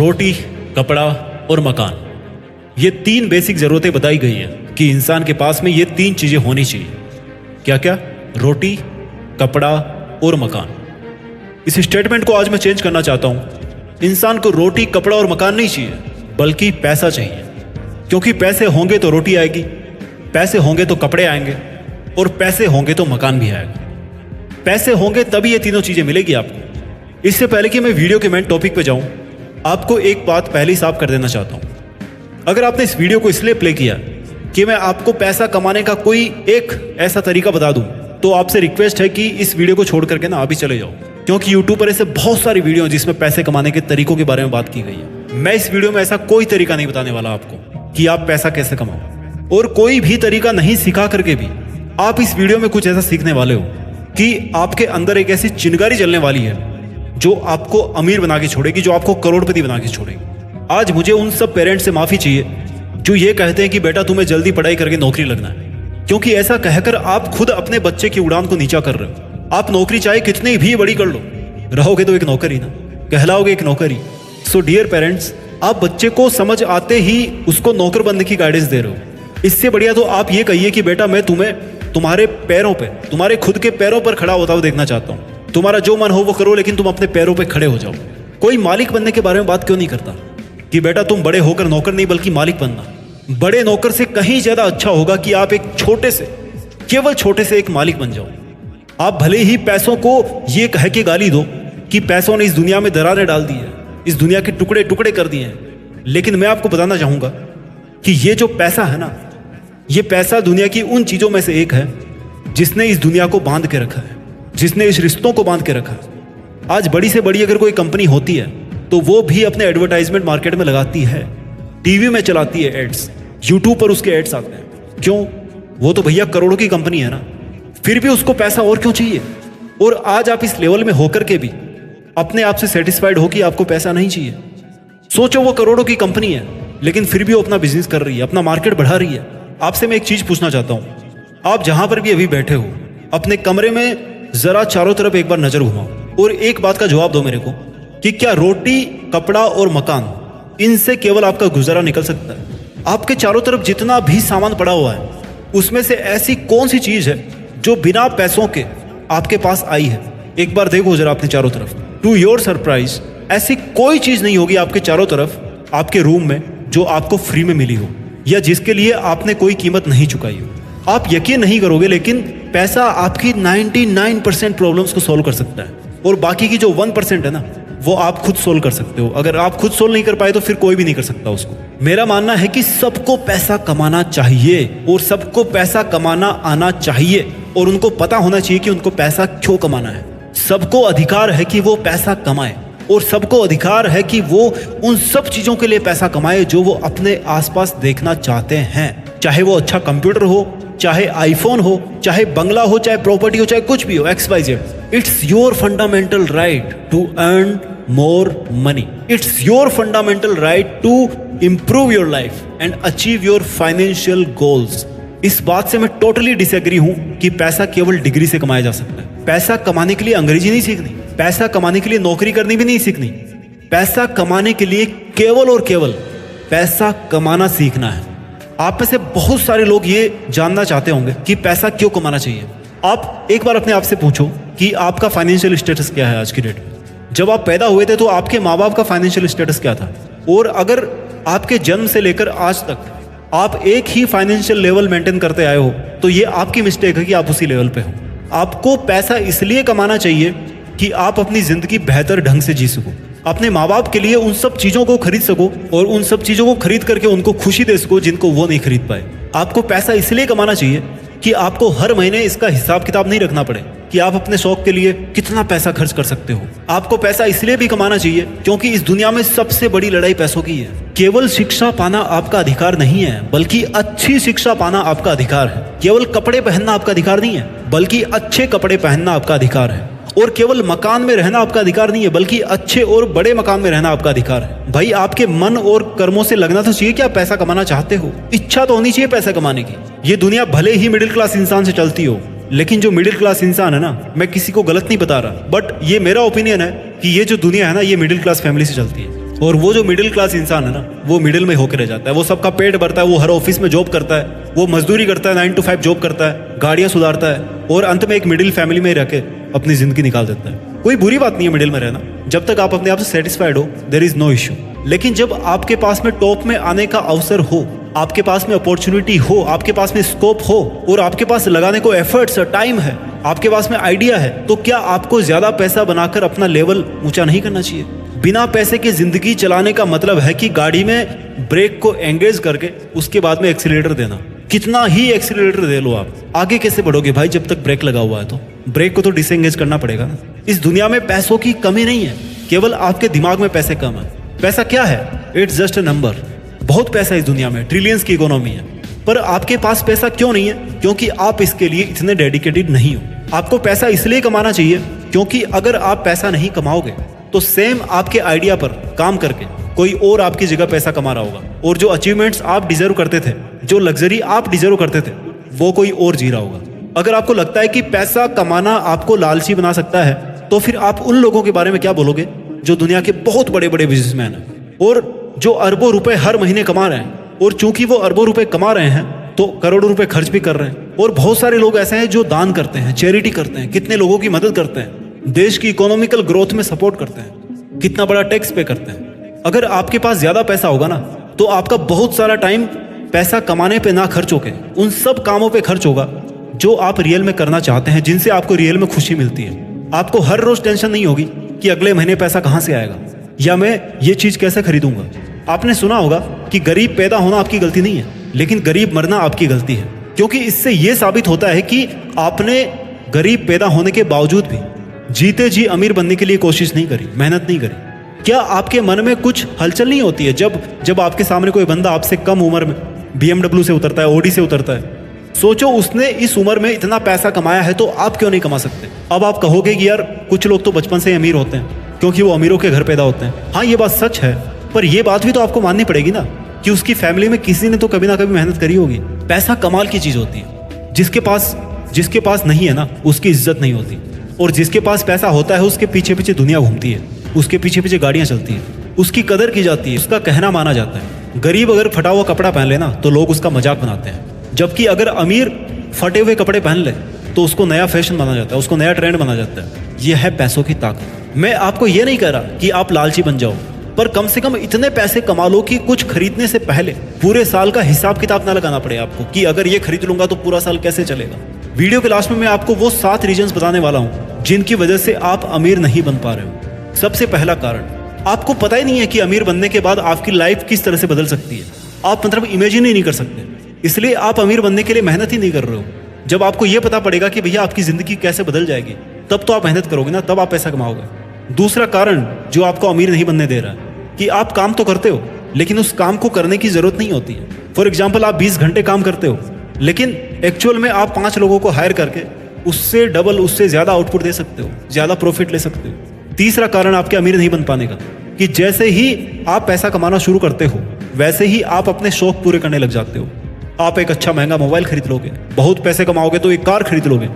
रोटी, कपड़ा और मकान, ये तीन बेसिक ज़रूरतें बताई गई हैं कि इंसान के पास में ये तीन चीज़ें होनी चाहिए। क्या क्या? रोटी, कपड़ा और मकान। इस स्टेटमेंट को आज मैं चेंज करना चाहता हूँ। इंसान को रोटी, कपड़ा और मकान नहीं चाहिए, बल्कि पैसा चाहिए। क्योंकि पैसे होंगे तो रोटी आएगी, पैसे होंगे तो कपड़े आएंगे, और पैसे होंगे तो मकान भी आएगा। पैसे होंगे तभी ये तीनों चीज़ें मिलेगी आपको। इससे पहले कि मैं वीडियो के मेन टॉपिक पे जाऊँ, आपको एक बात पहले ही साफ कर देना चाहता हूँ। अगर आपने इस वीडियो को इसलिए प्ले किया कि मैं आपको पैसा कमाने का कोई एक ऐसा तरीका बता दूं, तो आपसे रिक्वेस्ट है कि इस वीडियो को छोड़ करके ना अभी चले जाओ। क्योंकि यूट्यूब पर ऐसे बहुत सारी वीडियो हैं जिसमें पैसे कमाने के तरीकों के बारे में बात की गई है। मैं इस वीडियो में ऐसा कोई तरीका नहीं बताने वाला आपको कि आप पैसा कैसे कमाओ, और कोई भी तरीका नहीं सिखा करके भी आप इस वीडियो में कुछ ऐसा सीखने वाले हो कि आपके अंदर एक ऐसी चिंगारी जलने वाली है जो आपको अमीर बना के छोड़ेगी, जो आपको करोड़पति बना के छोड़ेगी। आज मुझे उन सब पेरेंट्स से माफ़ी चाहिए जो ये कहते हैं कि बेटा तुम्हें जल्दी पढ़ाई करके नौकरी लगना है, क्योंकि ऐसा कहकर आप खुद अपने बच्चे की उड़ान को नीचा कर रहे हो। आप नौकरी चाहे कितनी भी बड़ी कर लो, रहोगे तो एक नौकर ही ना, कहलाओगे एक नौकर ही। सो डियर पेरेंट्स, आप बच्चे को समझ आते ही उसको नौकर बनने की गाइडेंस दे रहे हो। इससे बढ़िया तो आप ये कहिए कि बेटा मैं तुम्हें तुम्हारे पैरों पे, तुम्हारे खुद के पैरों पर खड़ा होता हुआ देखना चाहता हूँ। तुम्हारा जो मन हो वो करो, लेकिन तुम अपने पैरों पे खड़े हो जाओ। कोई मालिक बनने के बारे में बात क्यों नहीं करता कि बेटा तुम बड़े होकर नौकर नहीं बल्कि मालिक बनना। बड़े नौकर से कहीं ज्यादा अच्छा होगा कि आप एक छोटे से, केवल छोटे से एक मालिक बन जाओ। आप भले ही पैसों को ये कह के गाली दो कि पैसों ने इस दुनिया में दरारें डाल दी है, इस दुनिया के टुकड़े टुकड़े कर दिए हैं, लेकिन मैं आपको बताना चाहूंगा कि ये जो पैसा है ना, ये पैसा दुनिया की उन चीजों में से एक है जिसने इस दुनिया को बांध के रखा है, जिसने इस रिश्तों को बांध के रखा है। आज बड़ी से बड़ी अगर कोई कंपनी होती है तो वो भी अपने एडवर्टाइजमेंट मार्केट में लगाती है, टीवी में चलाती है एड्स, यूट्यूब पर उसके एड्स आते हैं। क्यों? वो तो भैया करोड़ों की कंपनी है ना, फिर भी उसको पैसा और क्यों चाहिए? और आज आप इस लेवल में होकर के भी अपने आप से सेटिस्फाइड हो कि आपको पैसा नहीं चाहिए। सोचो वो करोड़ों की कंपनी है, लेकिन फिर भी वो अपना बिजनेस कर रही है, अपना मार्केट बढ़ा रही है। आपसे मैं एक चीज पूछना चाहता हूँ, आप जहां पर भी अभी बैठे हो, अपने कमरे में जरा चारों तरफ एक बार नजर घुमाओ और एक बात का जवाब दो मेरे को कि क्या रोटी, कपड़ा और मकान, इनसे केवल आपका गुजारा निकल सकता है? आपके चारों तरफ जितना भी सामान पड़ा हुआ है, उसमें से ऐसी कौन सी चीज है जो बिना पैसों के आपके पास आई है? एक बार देखो जरा अपने चारों तरफ। टू योर सरप्राइज, ऐसी कोई चीज नहीं होगी आपके चारों तरफ, आपके रूम में, जो आपको फ्री में मिली हो या जिसके लिए आपने कोई कीमत नहीं चुकाई हो। आप यकीन नहीं करोगे, लेकिन पैसा आपकी 99% प्रॉब्लम्स को सॉल्व कर सकता है, और बाकी की जो 1% है ना, वो आप खुद सोल्व कर सकते हो। अगर आप खुद सोल्व नहीं कर पाए तो फिर कोई भी नहीं कर सकता उसको। मेरा मानना है कि सबको पैसा कमाना चाहिए, और सबको पैसा कमाना आना चाहिए, और उनको पता होना चाहिए कि उनको पैसा क्यों कमाना है। सबको अधिकार है कि वो पैसा कमाए, और सबको अधिकार है कि वो उन सब चीजों के लिए पैसा कमाए जो वो अपने आसपास देखना चाहते हैं। चाहे वो अच्छा कंप्यूटर हो, चाहे आईफोन हो, चाहे बंगला हो, चाहे प्रॉपर्टी हो, चाहे कुछ भी हो, XYZ। It's your fundamental right to earn more money. It's your fundamental right to improve your life and achieve your financial goals. इस बात से मैं टोटली डिसएग्री हूं कि पैसा केवल डिग्री से कमाया जा सकता है। पैसा कमाने के लिए अंग्रेजी नहीं सीखनी, पैसा कमाने के लिए नौकरी करनी भी नहीं सीखनी। पैसा कमाने के लिए केवल और केवल पैसा कमाना सीखना है। आप में से बहुत सारे लोग ये जानना चाहते होंगे कि पैसा क्यों कमाना चाहिए। आप एक बार अपने आप से पूछो कि आपका फाइनेंशियल स्टेटस क्या है आज की डेट में। जब आप पैदा हुए थे तो आपके माँ बाप का फाइनेंशियल स्टेटस क्या था? और अगर आपके जन्म से लेकर आज तक आप एक ही फाइनेंशियल लेवल मेंटेन करते आए हो, तो ये आपकी मिस्टेक है कि आप उसी लेवल पे हो। आपको पैसा इसलिए कमाना चाहिए कि आप अपनी जिंदगी बेहतर ढंग से जी सको, अपने माँ बाप के लिए उन सब चीज़ों को खरीद सको, और उन सब चीज़ों को खरीद करके उनको खुशी दे सको जिनको वो नहीं खरीद पाए। आपको पैसा इसलिए कमाना चाहिए कि आपको हर महीने इसका हिसाब किताब नहीं रखना पड़े कि आप अपने शौक के लिए कितना पैसा खर्च कर सकते हो। आपको पैसा इसलिए भी कमाना चाहिए क्योंकि इस दुनिया में सबसे बड़ी लड़ाई पैसों की है। केवल शिक्षा पाना आपका अधिकार नहीं है, बल्कि अच्छी शिक्षा पाना आपका अधिकार है। केवल कपड़े पहनना आपका अधिकार नहीं है, बल्कि अच्छे कपड़े पहनना आपका अधिकार है। और केवल मकान में रहना आपका अधिकार नहीं है, बल्कि अच्छे और बड़े मकान में रहना आपका अधिकार है। भाई, आपके मन और कर्मों से लगना तो चाहिए कि आप पैसा कमाना चाहते हो। इच्छा तो होनी चाहिए पैसा कमाने की। ये दुनिया भले ही मिडिल क्लास इंसान से चलती हो, लेकिन जो मिडिल क्लास इंसान है ना, मैं किसी को गलत नहीं बता रहा, बट ये मेरा ओपिनियन है कि ये जो दुनिया है ना, ये मिडिल क्लास फैमिली से चलती है। और वो जो मिडिल क्लास इंसान है ना, वो मिडिल में होकर रह जाता है। वो सबका पेट भरता है, वो हर ऑफिस में जॉब करता है, वो मजदूरी करता है, 9 to 5 जॉब करता है, गाड़ियां सुधारता है, और अंत में एक मिडिल फैमिली में रह के अपनी जिंदगी निकाल देता है। कोई बुरी बात नहीं है मिडिल में रहना, जब तक आप अपने आप से सेटिस्फाइड हो, देयर इज नो इश्यू। लेकिन जब आपके पास में टॉप में आने का अवसर हो, आपके पास में अपॉर्चुनिटी हो, आपके पास में स्कोप हो, और आपके पास लगाने को एफर्ट्स टाइम है, आपके पास में आइडिया है, तो क्या आपको ज्यादा पैसा बनाकर अपना लेवल ऊंचा नहीं करना चाहिए? बिना पैसे की जिंदगी चलाने का मतलब है कि गाड़ी में ब्रेक को एंगेज करके उसके बाद में एक्सीलरेटर देना। कितना ही एक्सीलरेटर दे लो, आप आगे कैसे बढ़ोगे भाई जब तक ब्रेक लगा हुआ है? तो ब्रेक को तो डिसएंगेज करना पड़ेगा ना। इस दुनिया में पैसों की कमी नहीं है, केवल आपके दिमाग में पैसे कम है। पैसा क्या है? It's just a number. बहुत पैसा इस दुनिया में, ट्रिलियंस की इकोनॉमी है, पर आपके पास पैसा क्यों नहीं है? क्योंकि आप इसके लिए इतने डेडिकेटेड नहीं हो। आपको पैसा इसलिए कमाना चाहिए क्योंकि अगर आप पैसा नहीं कमाओगे तो सेम आपके आइडिया पर काम करके कोई और आपकी जगह पैसा कमा रहा होगा, और जो अचीवमेंट्स आप डिजर्व करते थे, जो लग्जरी आप डिजर्व करते थे, वो कोई और जी रहा होगा। अगर आपको लगता है कि पैसा कमाना आपको लालची बना सकता है, तो फिर आप उन लोगों के बारे में क्या बोलोगे जो दुनिया के बहुत बड़े बड़े बिजनेसमैन हैं और जो अरबों रुपए हर महीने कमा रहे हैं, और चूंकि वो अरबों रुपए कमा रहे हैं तो करोड़ों रुपए खर्च भी कर रहे हैं। और बहुत सारे लोग ऐसे हैं जो दान करते हैं, चैरिटी करते हैं, कितने लोगों की मदद करते हैं, देश की इकोनॉमिकल ग्रोथ में सपोर्ट करते हैं, कितना बड़ा टैक्स पे करते हैं। अगर आपके पास ज्यादा पैसा होगा ना, तो आपका बहुत सारा टाइम पैसा कमाने पे ना खर्च होके उन सब कामों पे खर्च होगा जो आप रियल में करना चाहते हैं, जिनसे आपको रियल में खुशी मिलती है। आपको हर रोज टेंशन नहीं होगी कि अगले महीने पैसा कहाँ से आएगा या मैं ये चीज कैसे खरीदूंगा। आपने सुना होगा कि गरीब पैदा होना आपकी गलती नहीं है, लेकिन गरीब मरना आपकी गलती है, क्योंकि इससे यह साबित होता है कि आपने गरीब पैदा होने के बावजूद भी जीते जी अमीर बनने के लिए कोशिश नहीं करी, मेहनत नहीं करी। क्या आपके मन में कुछ हलचल नहीं होती है जब आपके सामने कोई बंदा आपसे कम उम्र में BMW से उतरता है, ऑडी से उतरता है? सोचो उसने इस उम्र में इतना पैसा कमाया है, तो आप क्यों नहीं कमा सकते? अब आप कहोगे कि यार कुछ लोग तो बचपन से ही अमीर होते हैं क्योंकि वो अमीरों के घर पैदा होते हैं। हाँ, ये बात सच है, पर यह बात भी तो आपको माननी पड़ेगी ना कि उसकी फैमिली में किसी ने तो कभी ना कभी मेहनत करी होगी। पैसा कमाल की चीज होती है। जिसके पास नहीं है ना, उसकी इज्जत नहीं होती, और जिसके पास पैसा होता है उसके पीछे पीछे दुनिया घूमती है, उसके पीछे पीछे गाड़ियां चलती है, उसकी कदर की जाती है, उसका कहना माना जाता है। गरीब अगर फटा हुआ कपड़ा पहन ले ना, तो लोग उसका मजाक बनाते हैं, जबकि अगर अमीर फटे हुए कपड़े पहन ले तो उसको नया फैशन माना जाता है, उसको नया ट्रेंड माना जाता है। यह है पैसों की ताकत। मैं आपको यह नहीं कह रहा कि आप लालची बन जाओ, पर कम से कम इतने पैसे कमा लो कि कुछ खरीदने से पहले पूरे साल का हिसाब किताब ना लगाना पड़े आपको कि अगर ये खरीद लूंगा तो पूरा साल कैसे चलेगा। वीडियो के लास्ट में मैं आपको वो 7 रीजंस बताने वाला हूं जिनकी वजह से आप अमीर नहीं बन पा रहे हो। सबसे पहला कारण, आपको पता ही नहीं है कि अमीर बनने के बाद आपकी लाइफ किस तरह से बदल सकती है। आप मतलब इमेजिन ही नहीं कर सकते, इसलिए आप अमीर बनने के लिए मेहनत ही नहीं कर रहे हो। जब आपको यह पता पड़ेगा कि भैया आपकी जिंदगी कैसे बदल जाएगी, तब तो आप मेहनत करोगे ना, तब आप पैसा कमाओगे। दूसरा कारण जो आपको अमीर नहीं बनने दे रहा है कि आप काम तो करते हो, लेकिन उस काम को करने की जरूरत नहीं होती है। फॉर एग्जाम्पल, आप 20 घंटे काम करते हो, लेकिन एक्चुअल में आप 5 लोगों को हायर करके उससे डबल, उससे ज्यादा आउटपुट दे सकते हो, ज्यादा प्रॉफिट ले सकते हो। तीसरा कारण आपके अमीर नहीं बन पाने का कि जैसे ही आप पैसा कमाना शुरू करते हो, वैसे ही आप अपने शौक पूरे करने लग जाते हो। आप एक अच्छा महंगा मोबाइल खरीद लोगे, बहुत पैसे कमाओगे तो एक कार खरीद लोगे।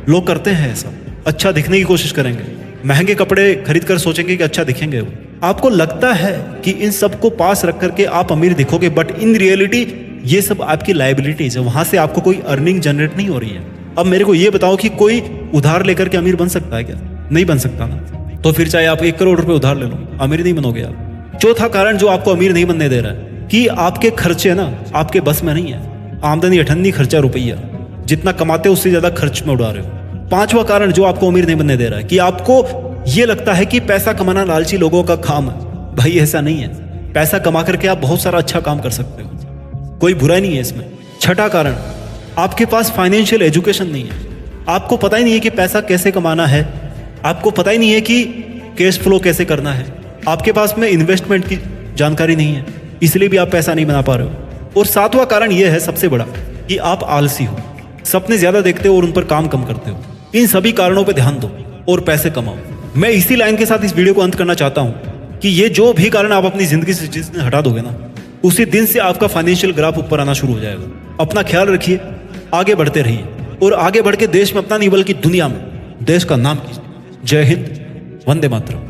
लोग करते हैं ऐसा, अच्छा दिखने की कोशिश करेंगे, महंगे कपड़े खरीद कर सोचेंगे कि अच्छा दिखेंगे वो। आपको लगता है कि इन सबको पास रख करके आप अमीर दिखोगे, बट इन रियलिटी ये सब आपकी लायबिलिटीज है, वहां से आपको कोई अर्निंग जनरेट नहीं हो रही है। अब मेरे को ये बताओ कि कोई उधार लेकर के अमीर बन सकता है क्या? नहीं बन सकता ना। तो फिर चाहे आप 1 करोड़ रुपए उधार ले लो, अमीर नहीं बनोगे आप। चौथा कारण जो आपको अमीर नहीं बनने दे रहा है कि आपके खर्चे ना आपके बस में नहीं है। आमदनी अठन्नी, खर्चा रुपया, जितना कमाते हो उससे ज्यादा खर्च में उड़ा रहे हो। पांचवा कारण जो आपको अमीर नहीं बनने दे रहा है कि आपको ये लगता है कि पैसा कमाना लालची लोगों का काम है। भाई ऐसा नहीं है, पैसा कमा करके आप बहुत सारा अच्छा काम कर सकते हो, कोई बुराई नहीं है इसमें। छठा कारण, आपके पास फाइनेंशियल एजुकेशन नहीं है। आपको पता ही नहीं है कि पैसा कैसे कमाना है, आपको पता ही नहीं है कि कैश फ्लो कैसे करना है, आपके पास में इन्वेस्टमेंट की जानकारी नहीं है, इसलिए भी आप पैसा नहीं बना पा रहे हो। और सातवां कारण यह है सबसे बड़ा कि आप आलसी हो, सपने ज्यादा देखते हो और उन पर काम कम करते हो। इन सभी कारणों पर ध्यान दो और पैसे कमाओ। मैं इसी लाइन के साथ इस वीडियो को अंत करना चाहता हूं कि ये जो भी कारण आप अपनी जिंदगी से जिस दिन हटा दोगे ना, उसी दिन से आपका फाइनेंशियल ग्राफ ऊपर आना शुरू हो जाएगा। अपना ख्याल रखिए, आगे बढ़ते रहिए और आगे बढ़ के देश में अपना नहीं बल्कि दुनिया में देश का नाम कीजिए। जय हिंद, वंदे मातरम।